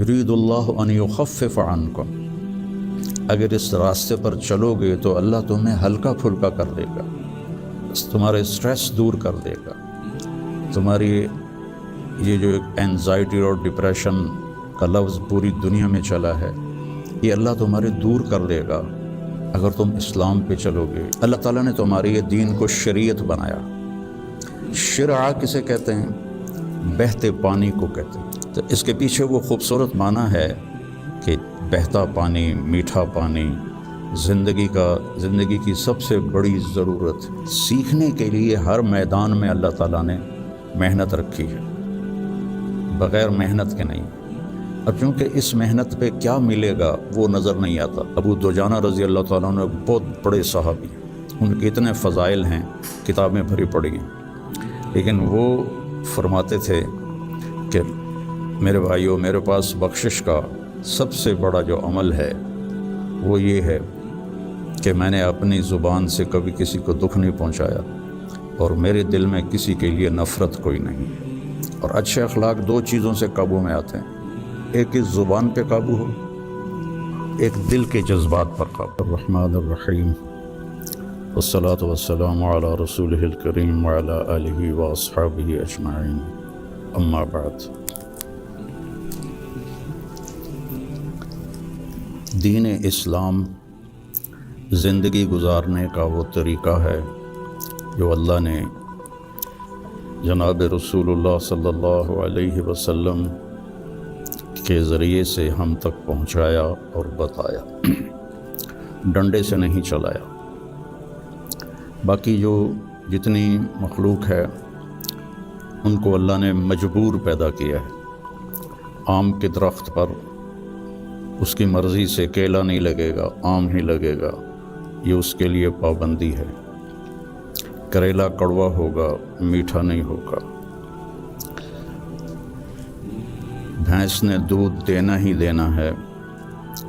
یرید اللہ ان یخفف عنکم، اگر اس راستے پر چلو گے تو اللہ تمہیں ہلکا پھلکا کر دے گا، تمہارے اسٹریس دور کر دے گا، تمہاری یہ جو اینزائٹی اور ڈپریشن کا لفظ پوری دنیا میں چلا ہے یہ اللہ تمہارے دور کر دے گا اگر تم اسلام پہ چلو گے۔ اللہ تعالیٰ نے تمہاری یہ دین کو شریعت بنایا۔ شرع کسے کہتے ہیں؟ بہتے پانی کو کہتے ہیں۔ تو اس کے پیچھے وہ خوبصورت معنی ہے کہ بہتا پانی، میٹھا پانی، زندگی کی سب سے بڑی ضرورت، سیکھنے کے لیے ہر میدان میں اللہ تعالیٰ نے محنت رکھی ہے، بغیر محنت کے نہیں۔ اب چونکہ اس محنت پہ کیا ملے گا وہ نظر نہیں آتا۔ ابو دجانہ رضی اللہ تعالیٰ عنہ بہت بڑے صحابی ہیں، ان کے اتنے فضائل ہیں، کتابیں بھری پڑی ہیں، لیکن وہ فرماتے تھے کہ میرے بھائیوں، میرے پاس بخشش کا سب سے بڑا جو عمل ہے وہ یہ ہے کہ میں نے اپنی زبان سے کبھی کسی کو دکھ نہیں پہنچایا اور میرے دل میں کسی کے لیے نفرت کوئی نہیں۔ اور اچھے اخلاق دو چیزوں سے قابو میں آتے ہیں، ایک اس زبان پہ قابو ہو، ایک دل کے جذبات پر قابو۔ الرحمن الرحیم، والصلاة والسلام علی رسولہ الکریم وعلی آلہ واصحابہ اجمعین، اما بعد۔ دین اسلام زندگی گزارنے کا وہ طریقہ ہے جو اللہ نے جناب رسول اللہ صلی اللہ علیہ وسلم کے ذریعے سے ہم تک پہنچایا اور بتایا، ڈنڈے سے نہیں چلایا۔ باقی جو جتنی مخلوق ہے ان کو اللہ نے مجبور پیدا کیا ہے۔ آم کے درخت پر اس کی مرضی سے کیلا نہیں لگے گا، آم ہی لگے گا، یہ اس کے لیے پابندی ہے۔ کریلا کڑوا ہوگا، میٹھا نہیں ہوگا۔ بھینس نے دودھ دینا ہی دینا ہے،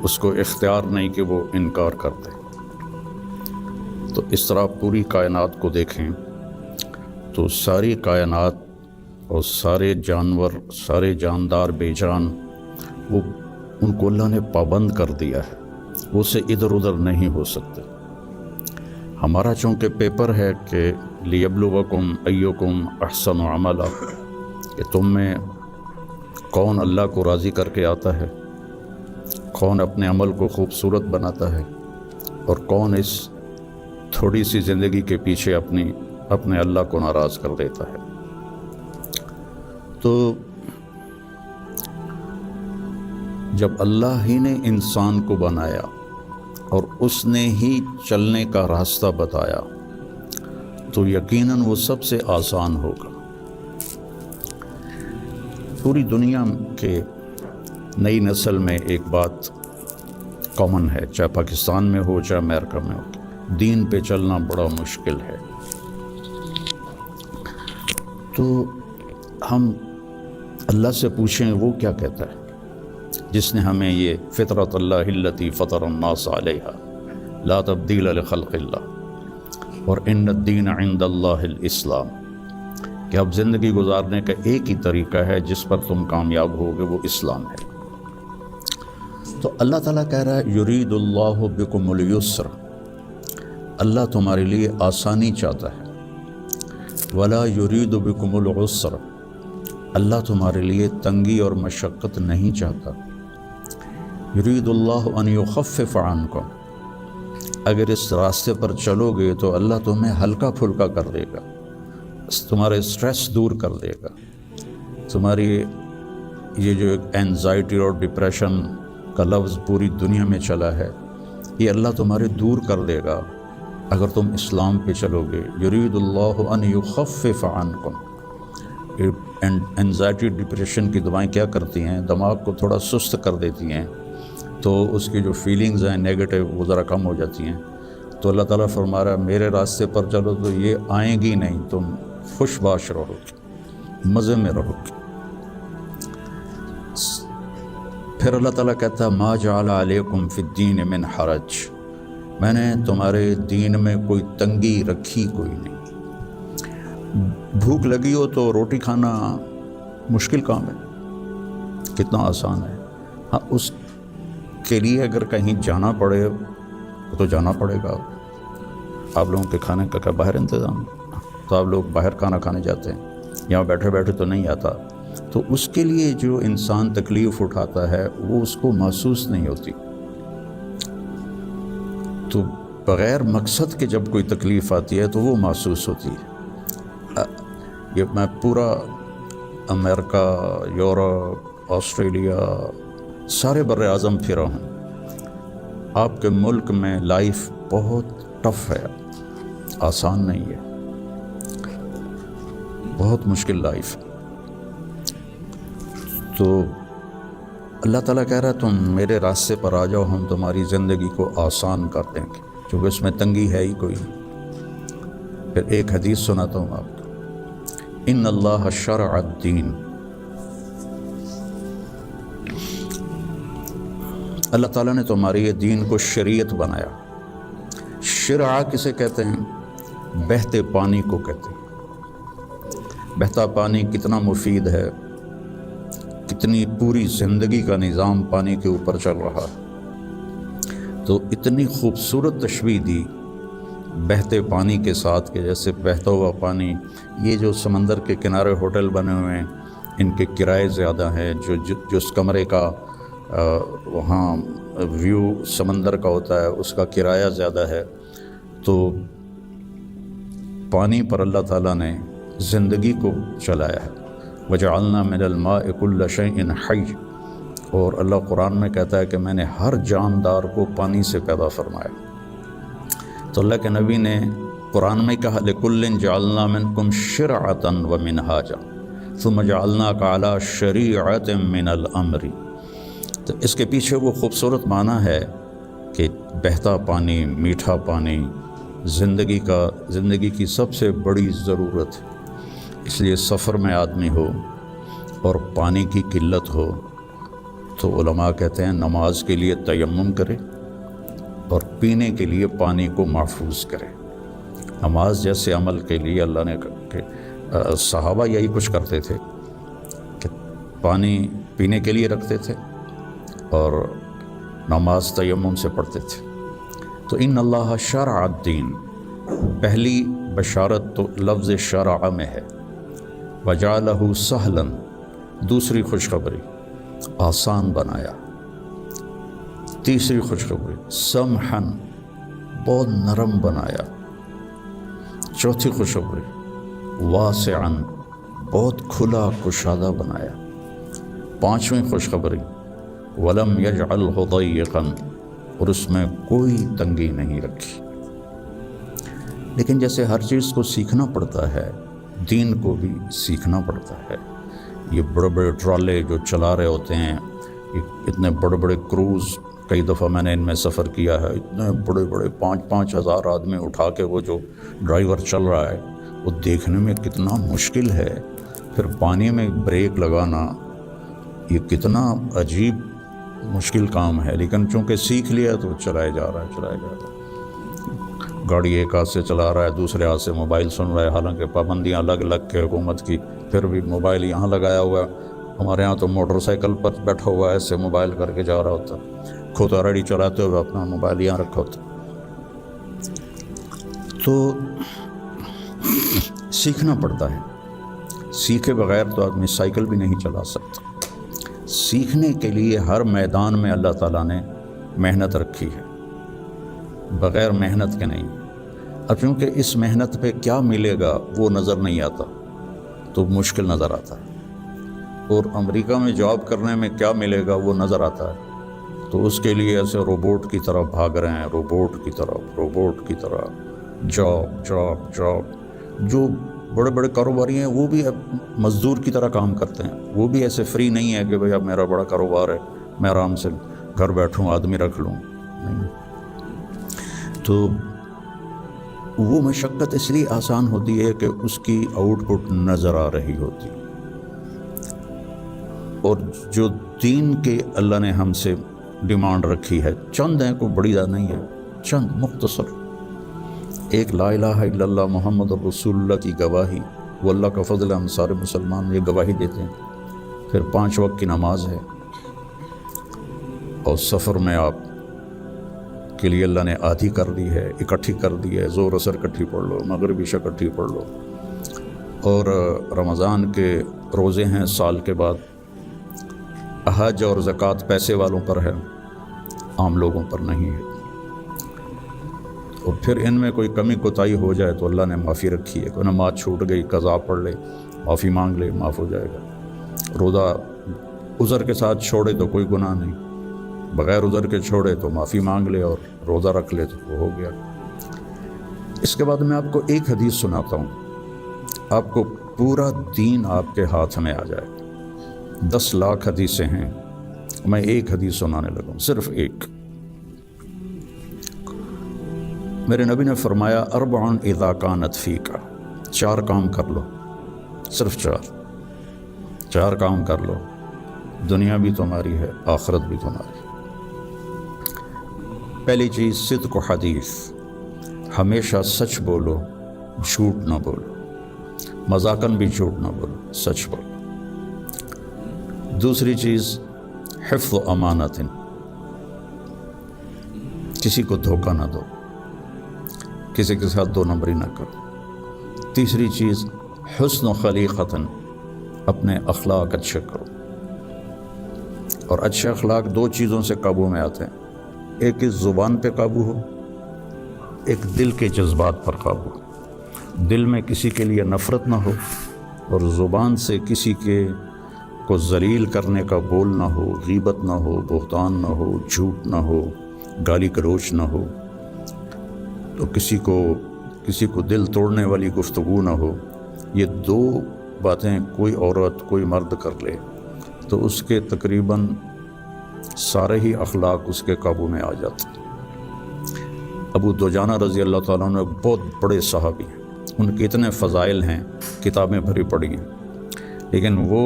اس کو اختیار نہیں کہ وہ انکار کر دے۔ تو اس طرح پوری کائنات کو دیکھیں تو ساری کائنات اور سارے جانور، سارے جاندار بے جان، وہ ان کو اللہ نے پابند کر دیا ہے، وہ اسے ادھر ادھر نہیں ہو سکتے۔ ہمارا چونکہ پیپر ہے کہ لیبلوکم ایکم احسن عملا، کہ تم میں کون اللہ کو راضی کر کے آتا ہے، کون اپنے عمل کو خوبصورت بناتا ہے، اور کون اس تھوڑی سی زندگی کے پیچھے اپنے اللہ کو ناراض کر دیتا ہے۔ تو جب اللہ ہی نے انسان کو بنایا اور اس نے ہی چلنے کا راستہ بتایا تو یقیناً وہ سب سے آسان ہوگا۔ پوری دنیا کے نئی نسل میں ایک بات کامن ہے، چاہے پاکستان میں ہو چاہے امریکہ میں ہو، دین پہ چلنا بڑا مشکل ہے۔ تو ہم اللہ سے پوچھیں وہ کیا کہتا ہے جس نے ہمیں یہ فطرت اللہ التی فطر الناس علیہا لا تبدیل لخلق اللہ اور ان الدین عند اللہ الاسلام، کہ اب زندگی گزارنے کا ایک ہی طریقہ ہے جس پر تم کامیاب ہوگے، وہ اسلام ہے۔ تو اللہ تعالیٰ کہہ رہا ہے یرید اللہ بکم الیسر، اللہ تمہارے لیے آسانی چاہتا ہے، ولا یرید بکم العسر، اللہ تمہارے لیے تنگی اور مشقت نہیں چاہتا۔ یرید اللہ ان یخفف عنکم، اگر اس راستے پر چلو گے تو اللہ تمہیں ہلکا پھلکا کر دے گا، تمہارے اسٹریس دور کر دے گا، تمہاری یہ جو اینزائٹی اور ڈپریشن کا لفظ پوری دنیا میں چلا ہے یہ اللہ تمہارے دور کر دے گا اگر تم اسلام پہ چلو گے۔ یرید اللہ ان یخفف عنکم، اینزائٹی ڈپریشن کی دوائیں کیا کرتی ہیں؟ دماغ کو تھوڑا سست کر دیتی ہیں، تو اس کی جو فیلنگز ہیں نیگیٹو وہ ذرا کم ہو جاتی ہیں۔ تو اللہ تعالیٰ فرما رہا ہے میرے راستے پر چلو تو یہ آئیں گی نہیں، تم خوش باش رہو گے، مزے میں رہو گے۔ پھر اللہ تعالیٰ کہتا ہے ما جعل علیکم فی الدین من حرج، میں نے تمہارے دین میں کوئی تنگی رکھی کوئی نہیں۔ بھوک لگی ہو تو روٹی کھانا مشکل کام ہے، کتنا آسان ہے۔ ہاں اس کے لیے اگر کہیں جانا پڑے تو جانا پڑے گا. آپ لوگوں کے کھانے کا کیا باہر انتظام؟ تو آپ لوگ باہر کھانا کھانے جاتے ہیں، یہاں بیٹھے بیٹھے تو نہیں آتا. تو اس کے لیے جو انسان تکلیف اٹھاتا ہے وہ اس کو محسوس نہیں ہوتی. تو بغیر مقصد کے جب کوئی تکلیف آتی ہے تو وہ محسوس ہوتی ہے. یہ میں پورا امریکہ، یورپ، آسٹریلیا، سارے بر اعظم پھرا ہوں. آپ کے ملک میں لائف بہت ٹف ہے، آسان نہیں ہے، بہت مشکل لائف. تو اللہ تعالیٰ کہہ رہا ہے تم میرے راستے پر آ جاؤ، ہم تمہاری زندگی کو آسان کر دیں گے، کیونکہ اس میں تنگی ہے ہی کوئی. پھر ایک حدیث سناتا ہوں آپ کو. ان اللہ شرع الدین، اللہ تعالیٰ نے تمہارے یہ دین کو شریعت بنایا. شرع کسے کہتے ہیں؟ بہتے پانی کو کہتے ہیں. بہتا پانی کتنا مفید ہے، کتنی پوری زندگی کا نظام پانی کے اوپر چل رہا ہے. تو اتنی خوبصورت تشبیہ دی بہتے پانی کے ساتھ کہ جیسے بہتا ہوا پانی، یہ جو سمندر کے کنارے ہوٹل بنے ہوئے ہیں ان کے کرائے زیادہ ہیں. جس کمرے کا وہاں ویو سمندر کا ہوتا ہے اس کا کرایہ زیادہ ہے. تو پانی پر اللہ تعالیٰ نے زندگی کو چلایا ہے. وَجَعَلْنَا مِنَ الْمَاءِ كُلَّ شَيْءٍ حَيٍّ، اور اللہ قرآن میں کہتا ہے کہ میں نے ہر جاندار کو پانی سے پیدا فرمایا. تو اللہ کے نبی نے قرآن میں کہا لِكُلٍّ جَعَلْنَا مِنْكُمْ شِرْعَةً وَمِنْهَاجًا ثُمَّ جَعَلْنَاكَ عَلَى شَرِيعَةٍ مِنَ الْأَمْرِ. تو اس کے پیچھے وہ خوبصورت معنی ہے کہ بہتا پانی، میٹھا پانی زندگی کی سب سے بڑی ضرورت ہے. اس لیے سفر میں آدمی ہو اور پانی کی قلت ہو تو علماء کہتے ہیں نماز کے لیے تیمم کرے اور پینے کے لیے پانی کو محفوظ کرے. نماز جیسے عمل کے لیے اللہ نے صحابہ یہی کچھ کرتے تھے کہ پانی پینے کے لیے رکھتے تھے اور نماز تیمم سے پڑھتے تھے. تو ان اللہ شرع الدین، پہلی بشارت تو لفظ شرع میں ہے. وجعلہ سہلا، دوسری خوشخبری آسان بنایا. تیسری خوشخبری سمحن، بہت نرم بنایا. چوتھی خوشخبری واسعن، بہت کھلا کشادہ بنایا. پانچویں خوشخبری ولم یجعلہ ضیقا، اور اس میں کوئی تنگی نہیں رکھی. لیکن جیسے ہر چیز کو سیکھنا پڑتا ہے، دین کو بھی سیکھنا پڑتا ہے. یہ بڑے بڑے ٹرالے جو چلا رہے ہوتے ہیں، اتنے بڑے بڑے کروز، کئی دفعہ میں نے ان میں سفر کیا ہے، اتنے بڑے بڑے 5-5 ہزار آدمی اٹھا کے وہ جو ڈرائیور چل رہا ہے وہ دیکھنے میں کتنا مشکل ہے. پھر پانی میں بریک لگانا یہ کتنا عجیب مشکل کام ہے، لیکن چونکہ سیکھ لیا تو چلائے جا رہا ہے. گاڑی ایک ہاتھ سے چلا رہا ہے، دوسرے ہاتھ سے موبائل سن رہا ہے، حالانکہ پابندیاں الگ الگ کے حکومت کی، پھر بھی موبائل یہاں لگایا ہوا ہے. ہمارے ہاں تو موٹر سائیکل پر بیٹھا ہوا ہے، ایسے موبائل کر کے جا رہا ہوتا، خود ریڈی چلاتے ہوئے اپنا موبائل یہاں رکھا ہوتا. تو سیکھنا پڑتا ہے، سیکھے بغیر تو آدمی سائیکل بھی نہیں چلا سکتا. سیکھنے کے لیے ہر میدان میں اللہ تعالیٰ نے محنت رکھی ہے، بغیر محنت کے نہیں. اب چونکہ اس محنت پہ کیا ملے گا وہ نظر نہیں آتا تو مشکل نظر آتا ہے، اور امریکہ میں جاب کرنے میں کیا ملے گا وہ نظر آتا ہے. تو اس کے لیے ایسے روبوٹ کی طرح بھاگ رہے ہیں، روبوٹ کی طرح جاب. جو بڑے بڑے کاروباری ہیں وہ بھی اب مزدور کی طرح کام کرتے ہیں، وہ بھی ایسے فری نہیں ہے کہ بھئی اب میرا بڑا کاروبار ہے میں آرام سے گھر بیٹھوں آدمی رکھ لوں. نہیں، تو وہ مشقت اس لیے آسان ہوتی ہے کہ اس کی آؤٹ پٹ نظر آ رہی ہوتی. اور جو دین کے اللہ نے ہم سے ڈیمانڈ رکھی ہے چند ہیں، کوئی بڑی نہیں ہے، چند مختصر. ایک لا الہ الا اللہ محمد رسول اللہ کی گواہی، وہ اللہ کا فضل ہے، ہم سارے مسلمان یہ گواہی دیتے ہیں. پھر 5 وقت کی نماز ہے، اور سفر میں آپ کے لیے اللہ نے آدھی کر دی ہے، اکٹھی کر دی ہے، ظہر عصر اکٹھی پڑھ لو، مغرب عشاء اکٹھی پڑھ لو، اور رمضان کے روزے ہیں سال کے بعد، حج اور زکوٰۃ پیسے والوں پر ہے، عام لوگوں پر نہیں ہے، اور پھر ان میں کوئی کمی کوتاہی ہو جائے تو اللہ نے معافی رکھی ہے، کوئی نماز چھوٹ گئی قضا پڑھ لے، معافی مانگ لے، معاف ہو جائے گا، روزہ عذر کے ساتھ چھوڑے تو کوئی گناہ نہیں، بغیر عذر کے چھوڑے تو معافی مانگ لے اور روزہ رکھ لے تو وہ ہو گیا۔ اس کے بعد میں آپ کو ایک حدیث سناتا ہوں، آپ کو پورا دین آپ کے ہاتھ میں آ جائے گا۔ 10 لاکھ حدیثیں ہیں، میں ایک حدیث سنانے لگا ہوں، صرف ایک۔ میرے نبی نے فرمایا 4 اذا کانت فیک، 4 کام کر لو، صرف 4 کام کر لو، دنیا بھی تمہاری ہے، آخرت بھی تمہاری۔ پہلی چیز صدق و حدیث، ہمیشہ سچ بولو، جھوٹ نہ بولو، مذاقاً بھی جھوٹ نہ بولو، سچ بولو۔ دوسری چیز حفظ و امانت، کسی کو دھوکہ نہ دو، کسی کے ساتھ 2 نمبری نہ کرو۔ تیسری چیز حسن و خلیقت، اپنے اخلاق اچھے کرو، اور اچھے اخلاق 2 چیزوں سے قابو میں آتے ہیں، ایک اس زبان پہ قابو ہو، ایک دل کے جذبات پر قابو ہو، دل میں کسی کے لیے نفرت نہ ہو، اور زبان سے کسی کے کو ذلیل کرنے کا بول نہ ہو، غیبت نہ ہو، بہتان نہ ہو، جھوٹ نہ ہو، گالی گلوچ نہ ہو، تو کسی کو دل توڑنے والی گفتگو نہ ہو۔ یہ 2 باتیں کوئی عورت کوئی مرد کر لے تو اس کے تقریباً سارے ہی اخلاق اس کے قابو میں آ جاتے ہیں۔ ابو دجانہ رضی اللہ تعالیٰ عنہ بہت بڑے صحابی ہیں، ان کے اتنے فضائل ہیں، کتابیں بھری پڑی ہیں، لیکن وہ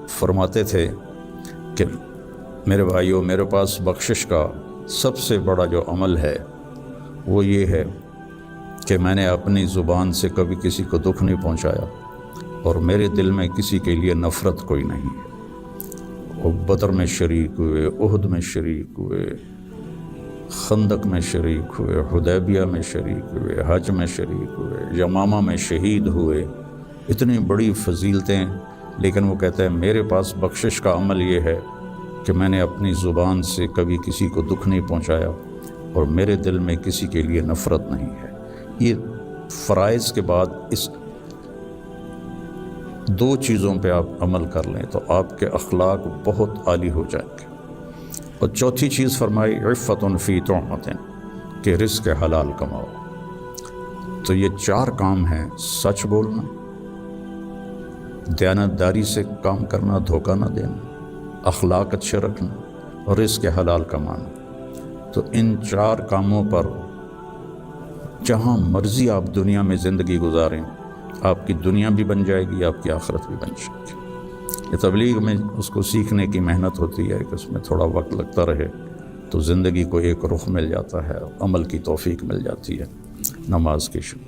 فرماتے تھے کہ میرے بھائیوں، میرے پاس بخشش کا سب سے بڑا جو عمل ہے وہ یہ ہے کہ میں نے اپنی زبان سے کبھی کسی کو دکھ نہیں پہنچایا، اور میرے دل میں کسی کے لیے نفرت کوئی نہیں ہے۔ وہ بدر میں شریک ہوئے، احد میں شریک ہوئے، خندق میں شریک ہوئے، حدیبیہ میں شریک ہوئے، حج میں شریک ہوئے، یمامہ میں شہید ہوئے، اتنی بڑی فضیلتیں، لیکن وہ کہتے ہیں میرے پاس بخشش کا عمل یہ ہے کہ میں نے اپنی زبان سے کبھی کسی کو دکھ نہیں پہنچایا، اور میرے دل میں کسی کے لیے نفرت نہیں ہے۔ یہ فرائض کے بعد اس 2 چیزوں پہ آپ عمل کر لیں تو آپ کے اخلاق بہت عالی ہو جائیں گے۔ اور چوتھی چیز فرمائی عفت فی طعمۃ، کہ رزق حلال کماؤ۔ تو یہ 4 کام ہیں، سچ بولنا، دیانتداری سے کام کرنا، دھوکہ نہ دینا، اخلاق اچھے رکھنا، اور رزق حلال کمانا۔ تو ان 4 کاموں پر جہاں مرضی آپ دنیا میں زندگی گزاریں، آپ کی دنیا بھی بن جائے گی، آپ کی آخرت بھی بن جائے گی۔ یہ تبلیغ میں اس کو سیکھنے کی محنت ہوتی ہے کہ اس میں تھوڑا وقت لگتا رہے تو زندگی کو ایک رخ مل جاتا ہے، عمل کی توفیق مل جاتی ہے۔ نماز کی شروع